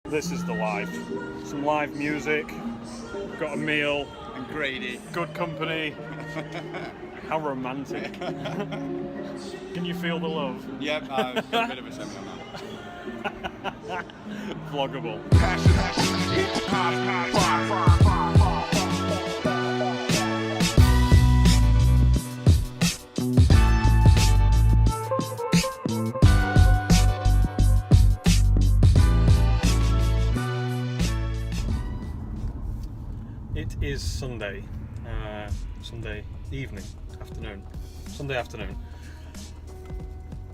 This is the life. Some live music, got a meal, And Grady. good company. How romantic. Can you feel the love? Yep, I've got a bit of a semi on that. Vloggable. It is Sunday afternoon.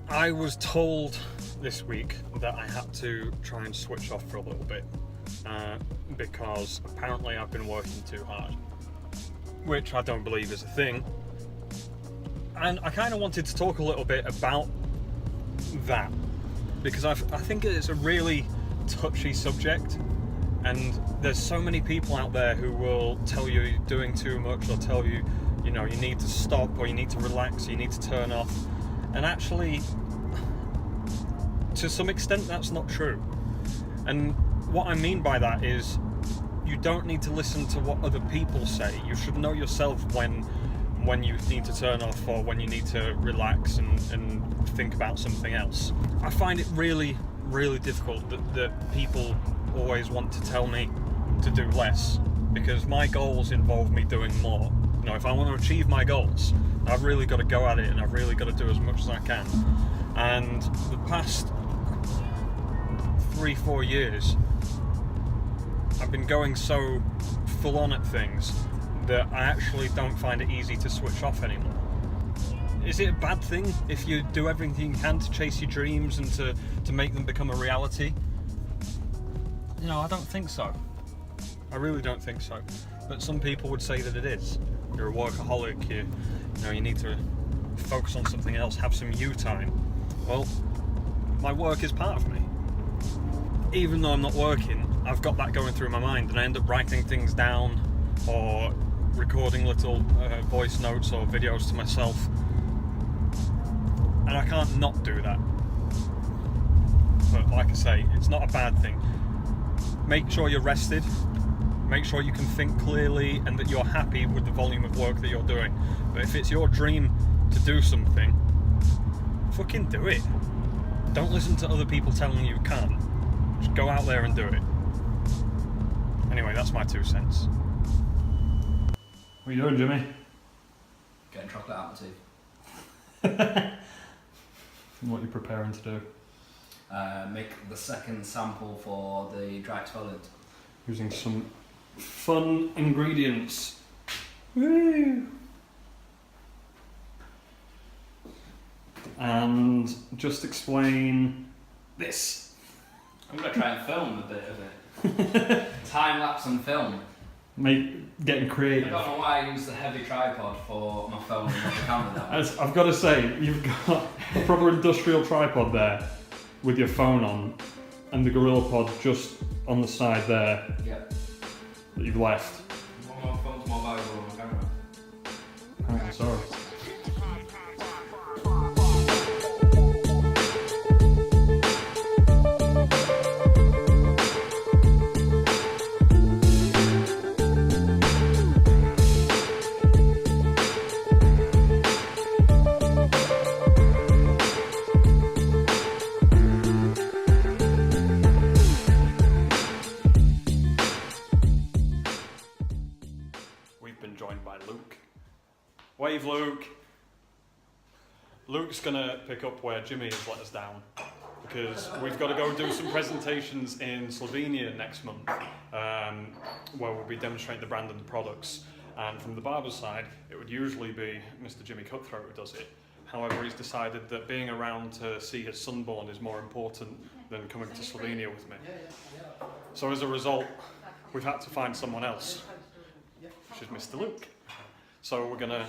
I was told this week that I had to try and switch off for a little bit because apparently I've been working too hard, which I don't believe is a thing. And I kind of wanted to talk a little bit about that because I think it's a really touchy subject. And there's so many people out there who will tell you you're doing too much, or tell you, you need to stop, or you need to relax, or you need to turn off. And actually, to some extent, that's not true. And what I mean by that is, you don't need to listen to what other people say. You should know yourself when you need to turn off, or when you need to relax and think about something else. I find it really, really difficult that people always want to tell me to do less, because my goals involve me doing more. If I want to achieve my goals, I've really got to go at it, and I've really got to do as much as I can. And the past 3-4 years, I've been going so full on at things that I actually don't find it easy to switch off anymore. Is it a bad thing if you do everything you can to chase your dreams and to make them become a reality? I don't think so. I really don't think so. But some people would say that it is. You're a workaholic, you need to focus on something else, have some you time. Well, my work is part of me. Even though I'm not working, I've got that going through my mind, and I end up writing things down or recording little voice notes or videos to myself. And I can't not do that. But like I say, it's not a bad thing. Make sure you're rested, make sure you can think clearly, and that you're happy with the volume of work that you're doing. But if it's your dream to do something, fucking do it. Don't listen to other people telling you can't. Just go out there and do it. Anyway, that's my 2 cents. What are you doing, Jimmy? Getting chocolate out of my teeth. What are you preparing to do? Make the second sample for the dry exfoliant. Using some fun ingredients. Woo! And just explain this. I'm going to try and film a bit of it. Time lapse and film. Getting I creative. don't know why I use the heavy tripod for my phone and not the camera down. I've got to say, you've got a proper industrial tripod there with your phone on, and the Gorilla Pod just on the side there Yep. that you've left. My phone's more valuable than my camera. Apparently so. Joined by Luke. Wave, Luke. Luke's gonna pick up where Jimmy has let us down, because we've got to go do some presentations in Slovenia next month, where we'll be demonstrating the brand and the products. And from the Barber side, it would usually be Mr. Jimmy Cutthroat who does it. However, he's decided that being around to see his son born is more important than coming to Slovenia with me. So as a result, we've had to find someone else, which is Mr. Luke. So we're going to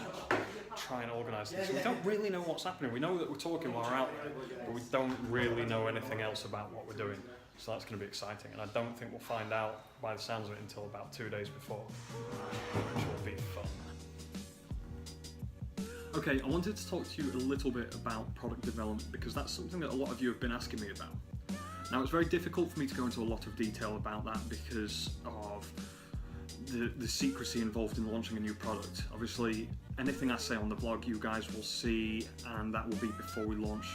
try and organise this. We don't really know what's happening. We know that we're talking while we're out there, but we don't really know anything else about what we're doing. So that's going to be exciting. And I don't think we'll find out, by the sounds of it, until about 2 days before, which will be fun. Okay, I wanted to talk to you a little bit about product development, because that's something that a lot of you have been asking me about. Now it's very difficult for me to go into a lot of detail about that because of the secrecy involved in launching a new product. Obviously, anything I say on the vlog you guys will see, and that will be before we launch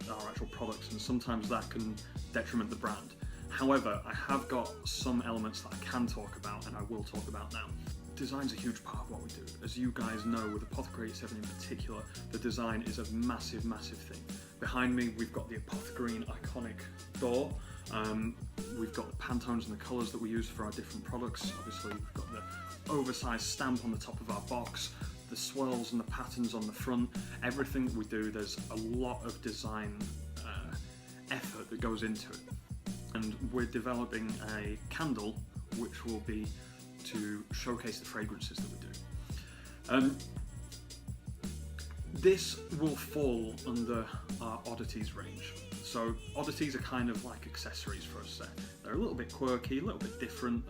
our actual products, and sometimes that can detriment the brand. However, I have got some elements that I can talk about, and I will talk about now. Design's a huge part of what we do. As you guys know, with Apothecary 7 in particular, the design is a massive, massive thing. Behind me, we've got the Apothecary iconic door. We've got the Pantones and the colours that we use for our different products. Obviously, we've got the oversized stamp on the top of our box, the swirls and the patterns on the front. Everything that we do, there's a lot of design effort that goes into it. And we're developing a candle which will be to showcase the fragrances that we do. This will fall under our oddities range. So oddities are kind of like accessories for us. They're a little bit quirky, a little bit different,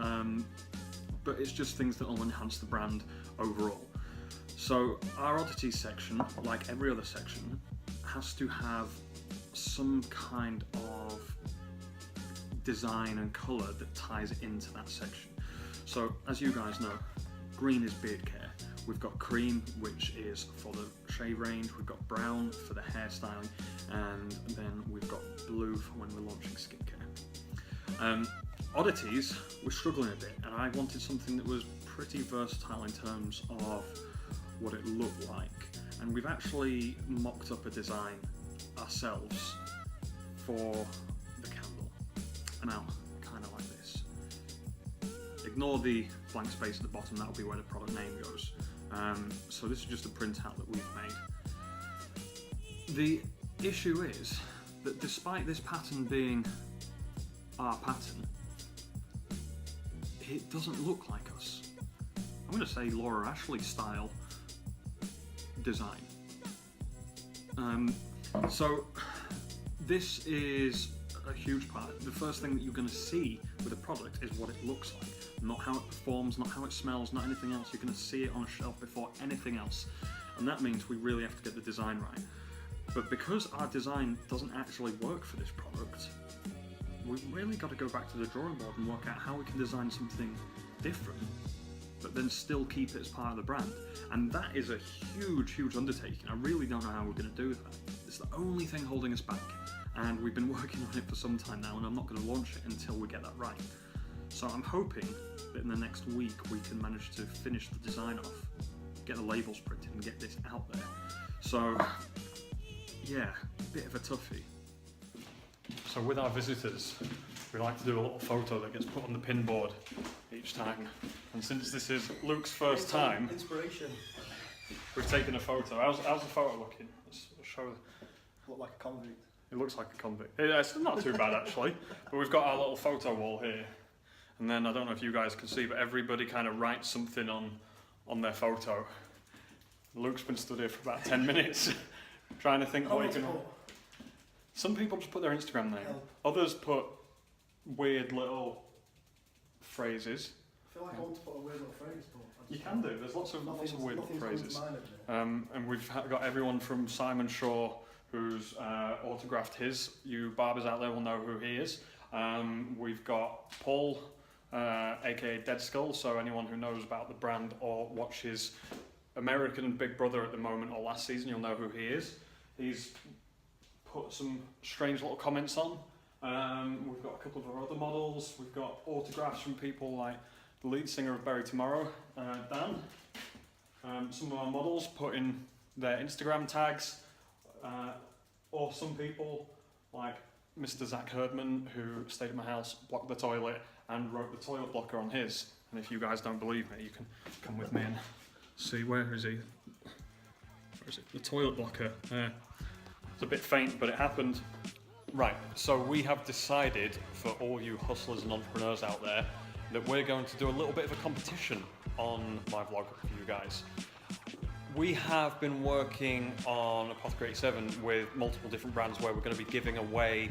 but it's just things that will enhance the brand overall. So our oddities section, like every other section, has to have some kind of design and colour that ties into that section. So as you guys know, green is beard care. We've got cream, which is for the shave range. We've got brown for the hairstyling, and then we've got blue for when we're launching skincare. Oddities, we're struggling a bit, and I wanted something that was pretty versatile in terms of what it looked like. And we've actually mocked up a design ourselves for the candle. Now, kind of like this. Ignore the blank space at the bottom, that'll be where the product name goes. So this is just a printout that we've made. The issue is that despite this pattern being our pattern, it doesn't look like us. I'm going to say Laura Ashley style design. So this is a huge part. The first thing that you're going to see with a product is what it looks like, not how it performs, not how it smells, not anything else. You're going to see it on a shelf before anything else, and that means we really have to get the design right. But because our design doesn't actually work for this product, we've really got to go back to the drawing board and work out how we can design something different but then still keep it as part of the brand. And that is a huge, huge undertaking. I really don't know how we're going to do that. It's the only thing holding us back, and we've been working on it for some time now, and I'm not going to launch it until we get that right. So I'm hoping that in the next week we can manage to finish the design off, get the labels printed and get this out there. So yeah, a bit of a toughie. So with our visitors, we like to do a little photo that gets put on the pin board each time. And since this is Luke's first time, inspiration. We've taken a photo. How's the photo looking? Let's show. Look like a convict. It looks like a convict. It's not too bad actually. But we've got our little photo wall here. And then I don't know if you guys can see, but everybody kind of writes something on their photo. Luke's been stood here for about 10 minutes trying to think what he can. Some people just put their Instagram name. Others put weird little phrases. I feel like I want to put a weird little phrase, but you can do. There's lots of weird little phrases. Mind, and we've got everyone from Simon Shaw, who's autographed his. You barbers out there will know who he is. We've got Paul, aka Dead Skull. So anyone who knows about the brand or watches American Big Brother at the moment or last season, you'll know who he is. He's put some strange little comments on. We've got a couple of our other models. We've got autographs from people like the lead singer of Bury Tomorrow, Dan. Some of our models put in their Instagram tags, or some people like Mr. Zach Herdman, who stayed at my house, blocked the toilet, and wrote the toilet blocker on his. And if you guys don't believe me, you can come with me and see. Where is he? Where is it? The toilet blocker. It's a bit faint, but it happened. Right, so we have decided, for all you hustlers and entrepreneurs out there, that we're going to do a little bit of a competition on my vlog for you guys. We have been working on Apothecary 7 with multiple different brands where we're going to be giving away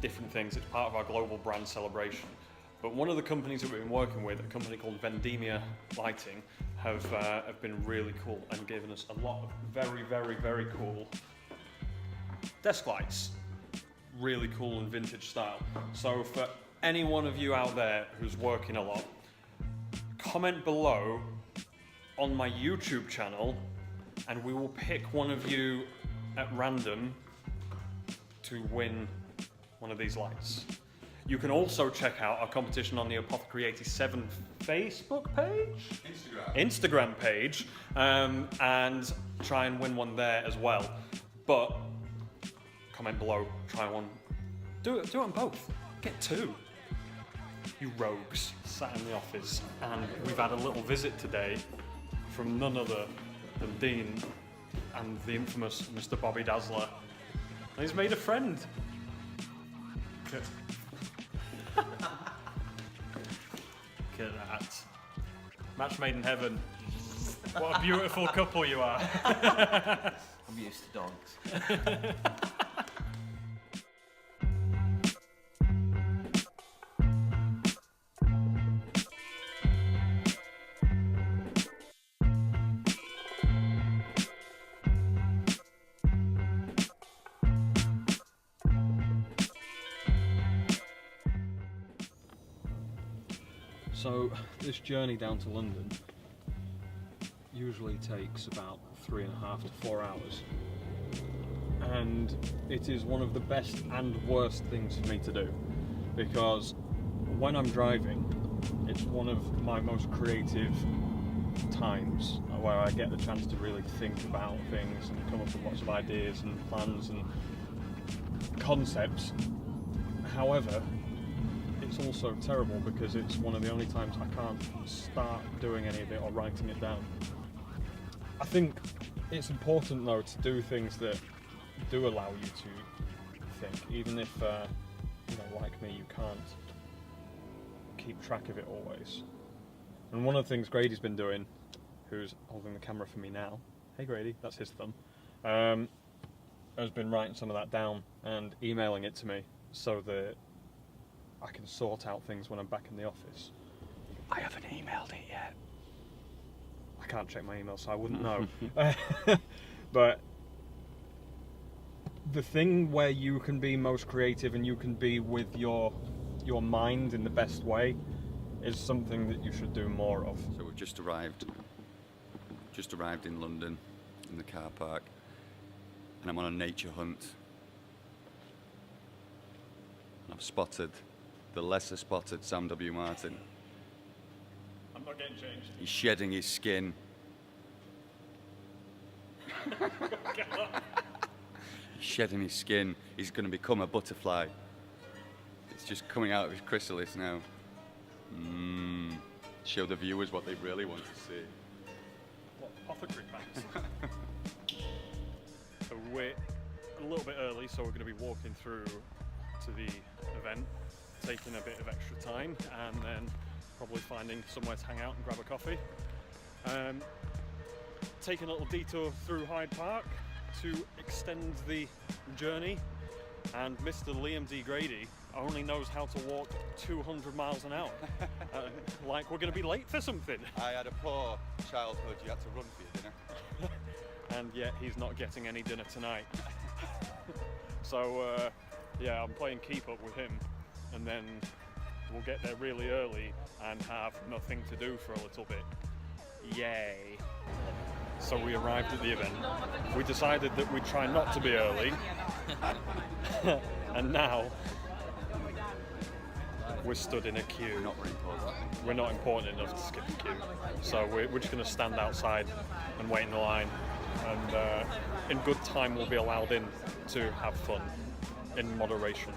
different things. It's part of our global brand celebration. But one of the companies that we've been working with, a company called Vendemia Lighting, have been really cool and given us a lot of very, very, very cool desk lights. really cool and vintage style. So for any one of you out there who's working a lot, comment below on my YouTube channel and we will pick one of you at random to win one of these lights. You can also check out our competition on the Apothecary 87 Facebook page? Instagram page, and try and win one there as well. But comment below, try one. Do it on both. Get 2. You rogues sat in the office, and we've had a little visit today from none other than Dean and the infamous Mr. Bobby Dazzler. And he's made a friend. Look at that. Match made in heaven. What a beautiful couple you are. I'm used to dogs. So this journey down to London usually takes about 3.5 to 4 hours, and it is one of the best and worst things for me to do, because when I'm driving it's one of my most creative times where I get the chance to really think about things and come up with lots of ideas and plans and concepts. However, it's also terrible because it's one of the only times I can't start doing any of it or writing it down. I think it's important though to do things that do allow you to think, even if like me, you can't keep track of it always. And one of the things Grady's been doing, who's holding the camera for me now, hey Grady, that's his thumb, has been writing some of that down and emailing it to me so that I can sort out things when I'm back in the office. I haven't emailed it yet. I can't check my email, so I wouldn't know. But the thing where you can be most creative and you can be with your mind in the best way is something that you should do more of. So we've just arrived in London, in the car park, and I'm on a nature hunt. And I've spotted the lesser spotted Sam W. Martin. I'm not getting changed. He's shedding his skin. He's shedding his skin. He's going to become a butterfly. It's just coming out of his chrysalis now. Show the viewers what they really want to see. What, apothecary pants? So we're a little bit early, so we're going to be walking through to the event, taking a bit of extra time, and then probably finding somewhere to hang out and grab a coffee. Taking a little detour through Hyde Park to extend the journey, and Mr. Liam D. Grady only knows how to walk 200 miles an hour. Like we're going to be late for something. I had a poor childhood. You had to run for your dinner. And yet he's not getting any dinner tonight. So yeah, I'm playing keep up with him, and then we'll get there really early and have nothing to do for a little bit. Yay. So we arrived at the event. We decided that we'd try not to be early. And now we're stood in a queue. We're not very important. We're not important enough to skip the queue. So we're just going to stand outside and wait in the line. And in good time we'll be allowed in to have fun in moderation.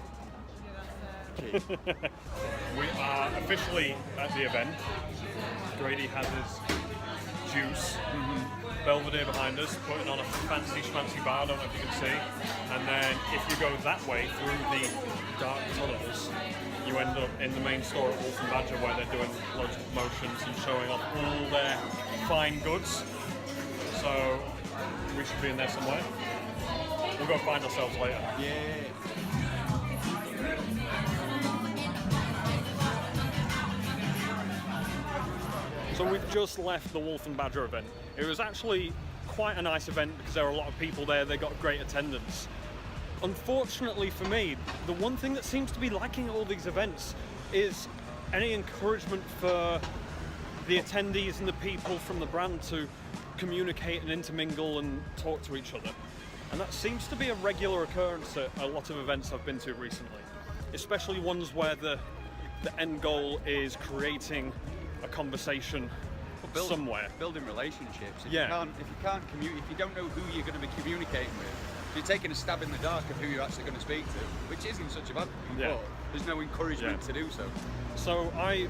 We are officially at the event. Grady has his juice. Belvedere behind us, putting on a fancy schmancy bar, I don't know if you can see. And then if you go that way through the dark tunnels, you end up in the main store at Wolf and Badger, where they're doing loads of promotions and showing off all their fine goods. So we should be in there somewhere. We'll go find ourselves later. Yeah. So we've just left the Wolf and Badger event. It was actually quite a nice event because there were a lot of people there. They got great attendance. unfortunately for me, the one thing that seems to be lacking at all these events is any encouragement for the attendees and the people from the brand to communicate and intermingle and talk to each other. And that seems to be a regular occurrence at a lot of events I've been to recently, especially ones where the end goal is creating a conversation somewhere. Building relationships. If Yeah. if you don't know who you're going to be communicating with, you're taking a stab in the dark of who you're actually going to speak to, which isn't such a bad thing, Yeah. but there's no encouragement Yeah. to do so. So I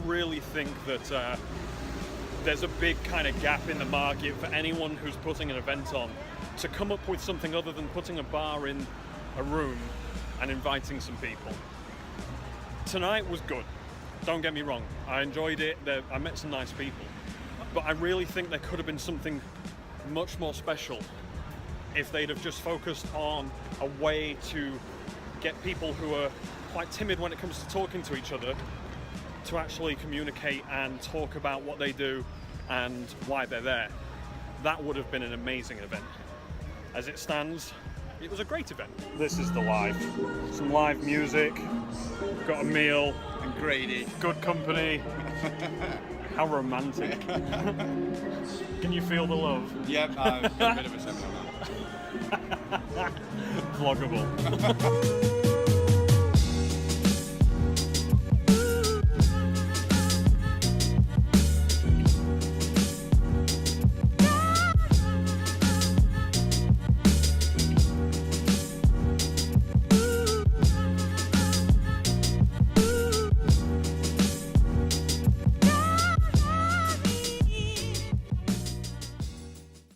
really think that there's a big kind of gap in the market for anyone who's putting an event on to come up with something other than putting a bar in a room and inviting some people. Tonight was good, don't get me wrong, I enjoyed it, I met some nice people, but I really think there could have been something much more special if they'd have just focused on a way to get people who are quite timid when it comes to talking to each other to actually communicate and talk about what they do and why they're there. That would have been an amazing event. As it stands, it was a great event. This is the live. Some live music, got a meal, And Grady. good company. How romantic. Can you feel the love? Yep, I'm a bit of a seminar. Vloggable.